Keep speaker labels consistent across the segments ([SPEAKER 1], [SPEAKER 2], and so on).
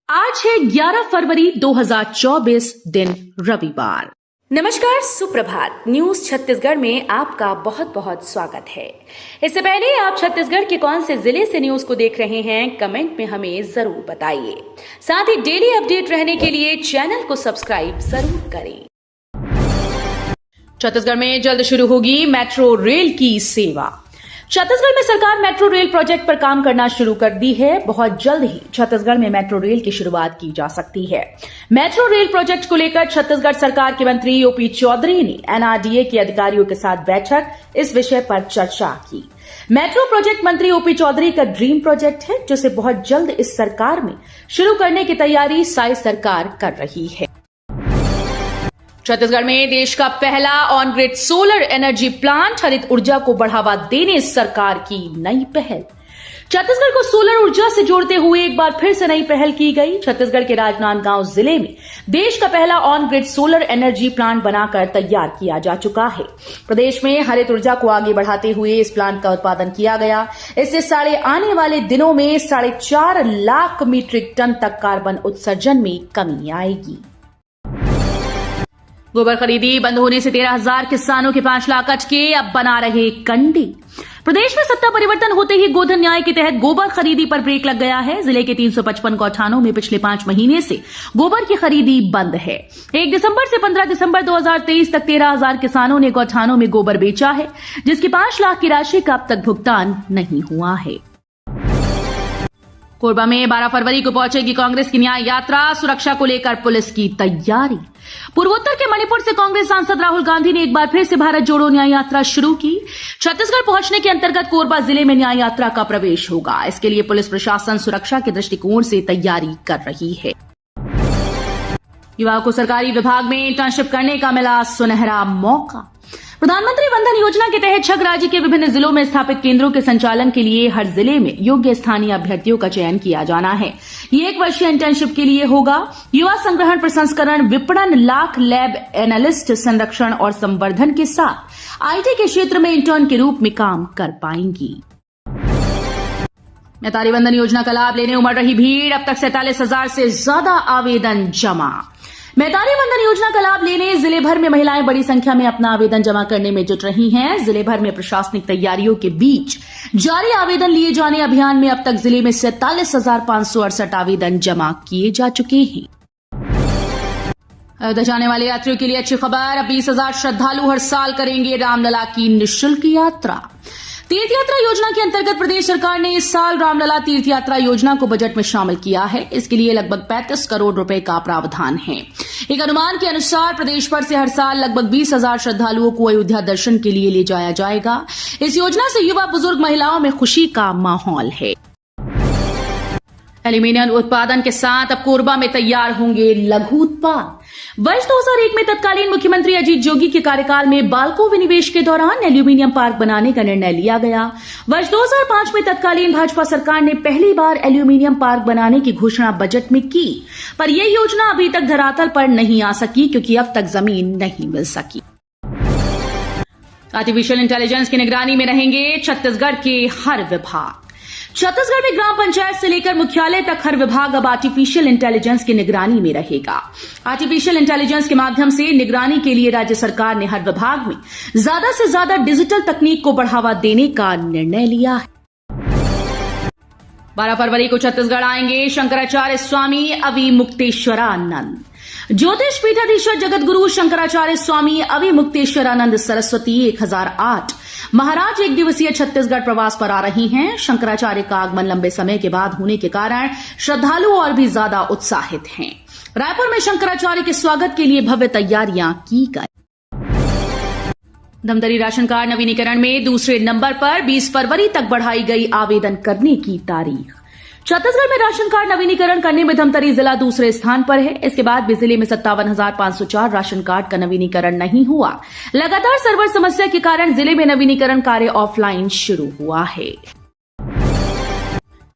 [SPEAKER 1] आज है 11 फरवरी 2024 दिन रविवार।
[SPEAKER 2] नमस्कार, सुप्रभात। न्यूज छत्तीसगढ़ में आपका बहुत बहुत स्वागत है। इससे पहले आप छत्तीसगढ़ के कौन से जिले से न्यूज को देख रहे हैं, कमेंट में हमें जरूर बताइए। साथ ही डेली अपडेट रहने के लिए चैनल को सब्सक्राइब जरूर करें।
[SPEAKER 1] छत्तीसगढ़ में जल्द शुरू होगी मेट्रो रेल की सेवा। छत्तीसगढ़ में सरकार मेट्रो रेल प्रोजेक्ट पर काम करना शुरू कर दी है। बहुत जल्द ही छत्तीसगढ़ में मेट्रो रेल की शुरुआत की जा सकती है। मेट्रो रेल प्रोजेक्ट को लेकर छत्तीसगढ़ सरकार के मंत्री ओपी चौधरी ने एनआरडीए के अधिकारियों के साथ बैठक इस विषय पर चर्चा की। मेट्रो प्रोजेक्ट मंत्री ओपी चौधरी का ड्रीम प्रोजेक्ट है, जिसे बहुत जल्द इस सरकार में शुरू करने की तैयारी साई सरकार कर रही है। छत्तीसगढ़ में देश का पहला on grid solar energy plant, हरित ऊर्जा को बढ़ावा देने सरकार की नई पहल। छत्तीसगढ़ को सोलर ऊर्जा से जोड़ते हुए एक बार फिर से नई पहल की गई। छत्तीसगढ़ के राजनांदगांव जिले में देश का पहला on grid solar energy plant बनाकर तैयार किया जा चुका है। प्रदेश में हरित ऊर्जा को आगे बढ़ाते हुए इस प्लांट का उत्पादन किया गया। इससे आने वाले दिनों में 4.5 लाख मीट्रिक टन तक कार्बन उत्सर्जन में कमी आएगी। गोबर खरीदी बंद होने से 13,000 किसानों के 5 लाख अटके, अब बना रहे कंडी। प्रदेश में सत्ता परिवर्तन होते ही गोधन न्याय के तहत गोबर खरीदी पर ब्रेक लग गया है। जिले के 355 गौठानों में पिछले 5 महीने से गोबर की खरीदी बंद है। 1 दिसंबर से 15 दिसंबर 2023 तक 13,000 किसानों ने गौठानों में गोबर बेचा है, जिसकी 5 लाख की राशि का अब तक भुगतान नहीं हुआ है। कोरबा में 12 फरवरी को पहुंचेगी कांग्रेस की न्याय यात्रा, सुरक्षा को लेकर पुलिस की तैयारी। पूर्वोत्तर के मणिपुर से कांग्रेस सांसद राहुल गांधी ने एक बार फिर से भारत जोड़ो न्याय यात्रा शुरू की। छत्तीसगढ़ पहुंचने के अंतर्गत कोरबा जिले में न्याय यात्रा का प्रवेश होगा। इसके लिए पुलिस प्रशासन सुरक्षा के दृष्टिकोण से तैयारी कर रही है। युवाओं को सरकारी विभाग में इंटर्नशिप करने का मिला सुनहरा मौका। प्रधानमंत्री वंदन योजना के तहत छह राज्य के विभिन्न जिलों में स्थापित केंद्रों के संचालन के लिए हर जिले में योग्य स्थानीय अभ्यर्थियों का चयन किया जाना है। ये 1 वर्षीय इंटर्नशिप के लिए होगा। युवा संग्रहण, प्रसंस्करण, विपणन, लाख, लैब एनालिस्ट, संरक्षण और संवर्धन के साथ आईटी के क्षेत्र में इंटर्न के रूप में काम कर पाएंगी। मैतारी वंदन योजना का लाभ लेने उमड़ रही भीड़, अब तक 47,000 से ज्यादा आवेदन जमा। मैतारी वंदन योजना का लाभ लेने जिले भर में महिलाएं बड़ी संख्या में अपना आवेदन जमा करने में जुट रही हैं। जिले भर में प्रशासनिक तैयारियों के बीच जारी आवेदन लिए जाने अभियान में अब तक जिले में 47,568 आवेदन जमा किए जा चुके हैं। अयोध्या जाने वाले यात्रियों के लिए अच्छी खबर, अब 20,000 श्रद्धालु हर साल करेंगे रामलला की निःशुल्क यात्रा। तीर्थ यात्रा योजना के अंतर्गत प्रदेश सरकार ने इस साल रामलला तीर्थ यात्रा योजना को बजट में शामिल किया है। इसके लिए लगभग 35 करोड़ रुपए का प्रावधान है। एक अनुमान के अनुसार प्रदेश भर से हर साल लगभग 20,000 श्रद्धालुओं को अयोध्या दर्शन के लिए ले जाया जाएगा। इस योजना से युवा, बुजुर्ग, महिलाओं में खुशी का माहौल है। एल्यूमीनियम उत्पादन के साथ अब कोरबा में तैयार होंगे लघु उत्पाद। वर्ष 2001 में तत्कालीन मुख्यमंत्री अजीत जोगी के कार्यकाल में बाल्को विनिवेश के दौरान एल्यूमीनियम पार्क बनाने का निर्णय लिया गया। वर्ष 2005 में तत्कालीन भाजपा सरकार ने पहली बार एल्यूमीनियम पार्क बनाने की घोषणा बजट में की, पर यह योजना अभी तक धरातल पर नहीं आ सकी क्योंकि अब तक जमीन नहीं मिल सकी। आर्टिफिशियल इंटेलिजेंस की निगरानी में रहेंगे छत्तीसगढ़ के हर विभाग। छत्तीसगढ़ में ग्राम पंचायत से लेकर मुख्यालय तक हर विभाग अब आर्टिफिशियल इंटेलिजेंस की निगरानी में रहेगा। आर्टिफिशियल इंटेलिजेंस के माध्यम से निगरानी के लिए राज्य सरकार ने हर विभाग में ज्यादा से ज्यादा डिजिटल तकनीक को बढ़ावा देने का निर्णय लिया है। 12 फरवरी को छत्तीसगढ़ आएंगे शंकराचार्य स्वामी अविमुक्तेश्वरानंद। ज्योतिष पीठाधीश्वर जगत गुरु शंकराचार्य स्वामी अविमुक्तेश्वरानंद सरस्वती 1008 महाराज 1 दिवसीय छत्तीसगढ़ प्रवास पर आ रही हैं। शंकराचार्य का आगमन लंबे समय के बाद होने के कारण श्रद्धालु और भी ज्यादा उत्साहित हैं। रायपुर में शंकराचार्य के स्वागत के लिए भव्य तैयारियां की गई। धमतरी राशन कार्ड नवीनीकरण में दूसरे नंबर पर 20 फरवरी तक बढ़ाई गई आवेदन करने की तारीख। छत्तीसगढ़ में राशन कार्ड नवीनीकरण करने में धमतरी जिला दूसरे स्थान पर है। इसके बाद भी जिले में 57,504 राशन कार्ड का नवीनीकरण नहीं हुआ। लगातार सर्वर समस्या के कारण जिले में नवीनीकरण कार्य ऑफलाइन शुरू हुआ है।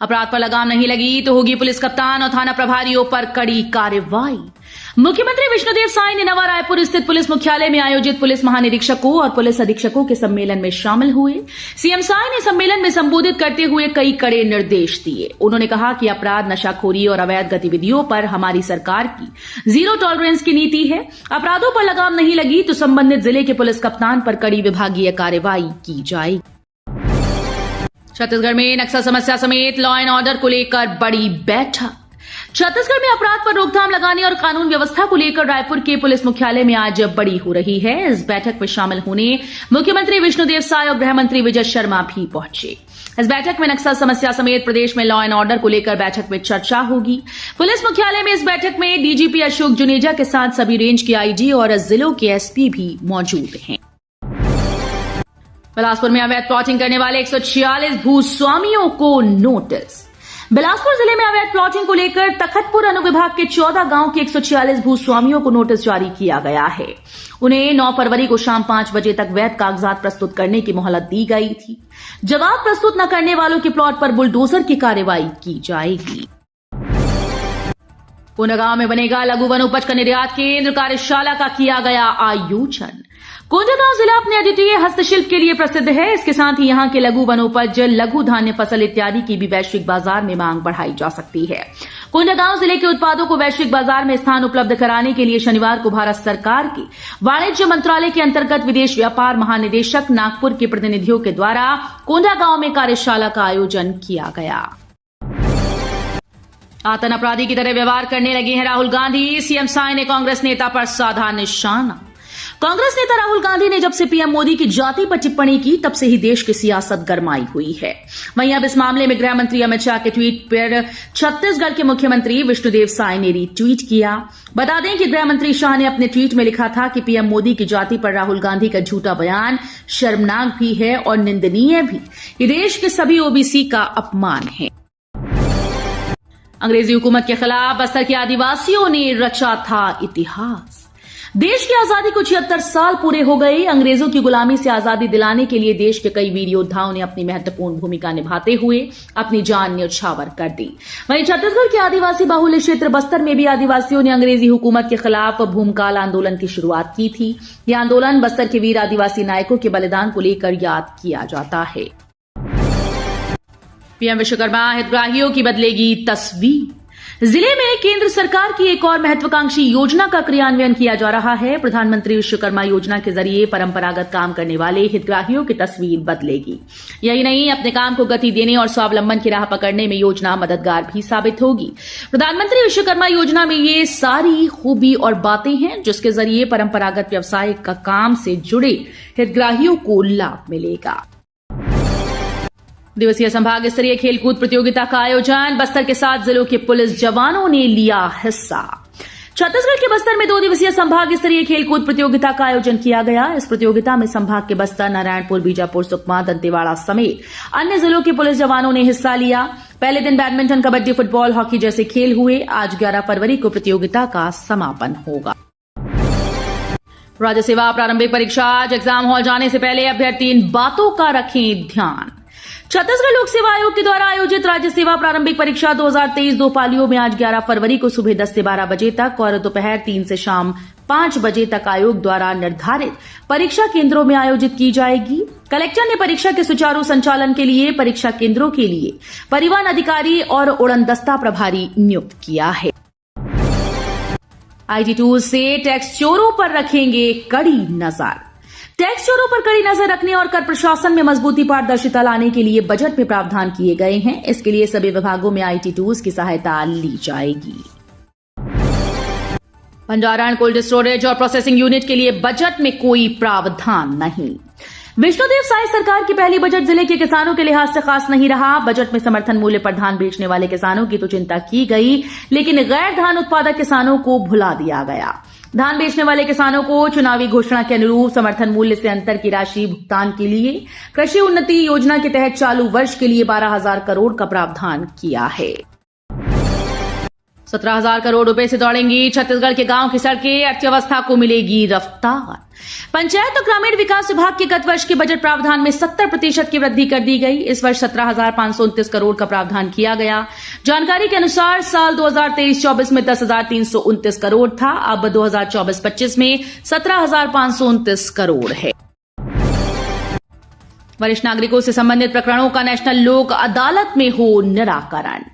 [SPEAKER 1] अपराध पर लगाम नहीं लगी तो होगी पुलिस कप्तान और थाना प्रभारियों पर कड़ी कार्रवाई। मुख्यमंत्री विष्णुदेव साय ने नवा रायपुर स्थित पुलिस मुख्यालय में आयोजित पुलिस महानिरीक्षकों और पुलिस अधीक्षकों के सम्मेलन में शामिल हुए। सीएम साय ने सम्मेलन में संबोधित करते हुए कई कड़े निर्देश दिए। उन्होंने कहा कि अपराध, नशाखोरी और अवैध गतिविधियों पर हमारी सरकार की जीरो टॉलरेंस की नीति है। अपराधों पर लगाम नहीं लगी तो संबंधित जिले के पुलिस कप्तान पर कड़ी विभागीय कार्रवाई की जाएगी। छत्तीसगढ़ में नक्सल समस्या समेत लॉ एंड ऑर्डर को लेकर बड़ी बैठक। छत्तीसगढ़ में अपराध पर रोकथाम लगाने और कानून व्यवस्था को लेकर रायपुर के पुलिस मुख्यालय में आज बड़ी हो रही है। इस बैठक में शामिल होने मुख्यमंत्री विष्णुदेव साय और गृह मंत्री विजय शर्मा भी पहुंचे। इस बैठक में नक्सल समस्या समेत प्रदेश में लॉ एंड ऑर्डर को लेकर बैठक में चर्चा होगी। पुलिस मुख्यालय में इस बैठक में डीजीपी अशोक जुनेजा के साथ सभी रेंज के आईजी और जिलों के एसपी भी मौजूद हैं। बिलासपुर में अवैध प्लॉटिंग करने वाले 146 भूस्वामियों को नोटिस। बिलासपुर जिले में अवैध प्लॉटिंग को लेकर तखतपुर अनुविभाग के 14 गांव के 146 भूस्वामियों को नोटिस जारी किया गया है। उन्हें 9 फरवरी को शाम 5 बजे तक वैध कागजात प्रस्तुत करने की मोहलत दी गई थी। जवाब प्रस्तुत न करने वालों के प्लॉट पर बुलडोजर की कार्रवाई की जाएगी। कोंडागांव में बनेगा लघु वन उपज का निर्यात केंद्र, कार्यशाला का किया गया आयोजन। कोंडागांव जिला अपने अद्वितीय हस्तशिल्प के लिए प्रसिद्ध है। इसके साथ ही यहां के लघु वनोपज, लघु धान्य फसल इत्यादि की भी वैश्विक बाजार में मांग बढ़ाई जा सकती है। कोंडागांव जिले के उत्पादों को वैश्विक बाजार में स्थान उपलब्ध कराने के लिए शनिवार को भारत सरकार के वाणिज्य मंत्रालय के अंतर्गत विदेश व्यापार महानिदेशक नागपुर के प्रतिनिधियों के द्वारा कोंडागांव में कार्यशाला का आयोजन किया गया। आतंक अपराधी की तरह व्यवहार करने लगे हैं राहुल गांधी। सीएम साय ने कांग्रेस नेता पर साधा निशाना। कांग्रेस नेता राहुल गांधी ने जब से पीएम मोदी की जाति पर टिप्पणी की तब से ही देश की सियासत गरमाई हुई है। वहीं अब इस मामले में गृह मंत्री अमित शाह के ट्वीट पर छत्तीसगढ़ के मुख्यमंत्री विष्णुदेव साय ने रीट्वीट किया। बता दें कि गृह मंत्री शाह ने अपने ट्वीट में लिखा था कि पीएम मोदी की जाति पर राहुल गांधी का झूठा बयान शर्मनाक भी है और निंदनीय भी। ये देश के सभी ओबीसी का अपमान है। अंग्रेजी हुकूमत के खिलाफ बस्तर के आदिवासियों ने रचा था इतिहास। देश की आजादी को 76 साल पूरे हो गए। अंग्रेजों की गुलामी से आजादी दिलाने के लिए देश के कई वीर योद्धाओं ने अपनी महत्वपूर्ण भूमिका निभाते हुए अपनी जान न्यौछावर कर दी। वहीं छत्तीसगढ़ के आदिवासी बाहुल्य क्षेत्र बस्तर में भी आदिवासियों ने अंग्रेजी हुकूमत के खिलाफ भूमकाल आंदोलन की शुरुआत की थी। यह आंदोलन बस्तर के वीर आदिवासी नायकों के बलिदान को लेकर याद किया जाता है। पीएम विश्वकर्मा हितग्राहियों की बदलेगी तस्वीर। जिले में केंद्र सरकार की एक और महत्वाकांक्षी योजना का क्रियान्वयन किया जा रहा है। प्रधानमंत्री विश्वकर्मा योजना के जरिए परंपरागत काम करने वाले हितग्राहियों की तस्वीर बदलेगी। यही नहीं, अपने काम को गति देने और स्वावलंबन की राह पकड़ने में योजना मददगार भी साबित होगी। प्रधानमंत्री विश्वकर्मा योजना में ये सारी खूबी और बातें हैं जिसके जरिए परंपरागत व्यवसाय का काम से जुड़े हितग्राहियों को लाभ मिलेगा। दिवसीय संभाग स्तरीय खेलकूद प्रतियोगिता का आयोजन। बस्तर के 7 जिलों के पुलिस जवानों ने लिया हिस्सा। छत्तीसगढ़ के बस्तर में 2 दिवसीय संभाग स्तरीय खेलकूद प्रतियोगिता का आयोजन किया गया। इस प्रतियोगिता में संभाग के बस्तर, नारायणपुर, बीजापुर, सुकमा, दंतेवाड़ा समेत अन्य जिलों के पुलिस जवानों ने हिस्सा लिया। पहले दिन बैडमिंटन, कबड्डी, फुटबॉल, हॉकी जैसे खेल हुए। आज 11 फरवरी को प्रतियोगिता का समापन होगा। राज्य सेवा प्रारंभिक परीक्षा। आज एग्जाम हॉल जाने से पहले अभ्यर्थी इन बातों का रखें ध्यान। छत्तीसगढ़ लोक सेवा आयोग के द्वारा आयोजित राज्य सेवा प्रारंभिक परीक्षा 2023 2 पालियों में आज 11 फरवरी को सुबह 10 से 12 बजे तक और दोपहर 3 से शाम 5 बजे तक आयोग द्वारा निर्धारित परीक्षा केंद्रों में आयोजित की जाएगी। कलेक्टर ने परीक्षा के सुचारू संचालन के लिए परीक्षा केंद्रों के लिए परिवहन अधिकारी और उड़नदस्ता प्रभारी नियुक्त किया है। आईटी टूल से टैक्स चोरों पर रखेंगे कड़ी नजर। टैक्स चोरों पर कड़ी नजर रखने और कर प्रशासन में मजबूती, पारदर्शिता लाने के लिए बजट में प्रावधान किए गए हैं। इसके लिए सभी विभागों में आईटी टूल्स की सहायता ली जाएगी। भंडारण, कोल्ड स्टोरेज और प्रोसेसिंग यूनिट के लिए बजट में कोई प्रावधान नहीं। विष्णुदेव साय सरकार की पहली बजट जिले के किसानों के लिहाज से खास नहीं रहा। बजट में समर्थन मूल्य पर धान बेचने वाले किसानों की तो चिंता की गई, लेकिन गैर धान उत्पादक किसानों को भुला दिया गया। धान बेचने वाले किसानों को चुनावी घोषणा के अनुरूप समर्थन मूल्य से अंतर की राशि भुगतान के लिए कृषि उन्नति योजना के तहत चालू वर्ष के लिए 12,000 करोड़ का प्रावधान किया है। 17,000 करोड़ रुपए से दौड़ेंगी छत्तीसगढ़ के गांव की सड़कें, अर्थव्यवस्था को मिलेगी रफ्तार। पंचायत और ग्रामीण विकास विभाग के गत वर्ष के बजट प्रावधान में 70% की वृद्धि कर दी गई। इस वर्ष 17,529 करोड़ का प्रावधान किया गया। जानकारी के अनुसार साल 2023-24 में 10,329 करोड़ था। अब 2024-25 में 17,529 करोड़ है। वरिष्ठ नागरिकों से संबंधित प्रकरणों का नेशनल लोक अदालत में हो निराकरण।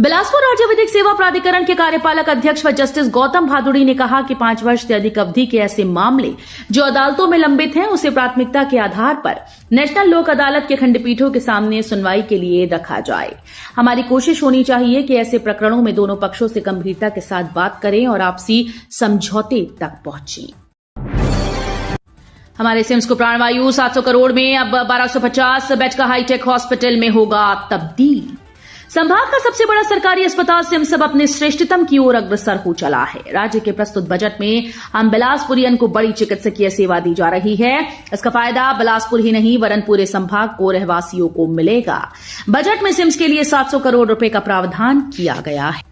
[SPEAKER 1] बिलासपुर राज्य विधिक सेवा प्राधिकरण के कार्यपालक अध्यक्ष व जस्टिस गौतम भादुड़ी ने कहा कि 5 वर्ष से अधिक अवधि के ऐसे मामले जो अदालतों में लंबित हैं उसे प्राथमिकता के आधार पर नेशनल लोक अदालत के खंडपीठों के सामने सुनवाई के लिए रखा जाए। हमारी कोशिश होनी चाहिए कि ऐसे प्रकरणों में दोनों पक्षों से गंभीरता के साथ बात करें और आपसी समझौते तक पहुंचें। हमारे सिम्स को प्राणवायु 700 करोड़ में अब 1250 बेड का हाईटेक हॉस्पिटल में होगा तब्दील। संभाग का सबसे बड़ा सरकारी अस्पताल सिम्स अब अपने श्रेष्ठतम की ओर अग्रसर हो चला है। राज्य के प्रस्तुत बजट में हम बिलासपुरियन को बड़ी चिकित्सकीय सेवा दी जा रही है। इसका फायदा बिलासपुर ही नहीं वरन पूरे संभाग को रहवासियों को मिलेगा। बजट में सिम्स के लिए 700 करोड़ रुपए का प्रावधान किया गया है।